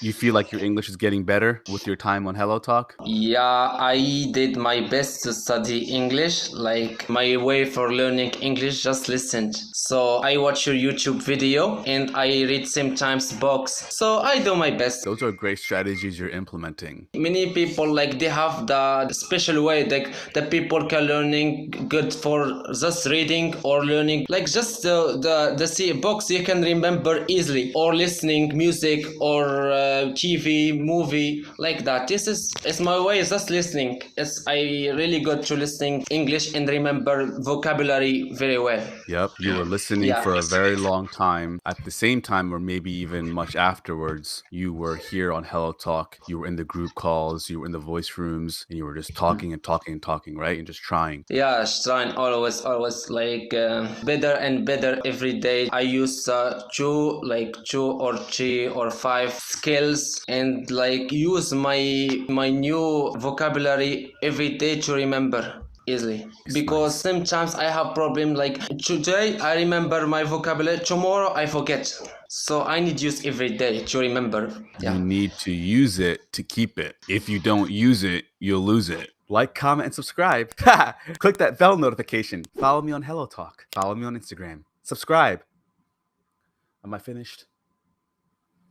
You feel like your English is getting better with your time on HelloTalk? Yeah, I did my best to study English. Like my way for learning English, just listened. So I watch your YouTube video and I read sometimes books. So I do my best. Those are great strategies you're implementing. Many people like they have the special way like the people can learning good for just reading or learning like just the see books you can remember easily or listening music or TV movie like that. This is my way is just listening. It's I really good to listening English and remember vocabulary very well. Yep, you were listening Yeah. for a very long time. At the same time, or maybe even much afterwards, you were here on HelloTalk. You were in the group calls, you were in the voice rooms, and you were just talking and talking and talking, right? And just trying. Yeah, trying always like better and better every day. I use two or three or five skills and like use my new vocabulary every day to remember easily because Nice. sometimes I have problem like today I remember my vocabulary, tomorrow I forget. So I need use every day to remember. You Yeah. need to use it to keep it. If you don't use it, you'll lose it. Like, comment, and subscribe. Click that bell notification. Follow me on HelloTalk. Follow me on Instagram. Subscribe. Am I finished?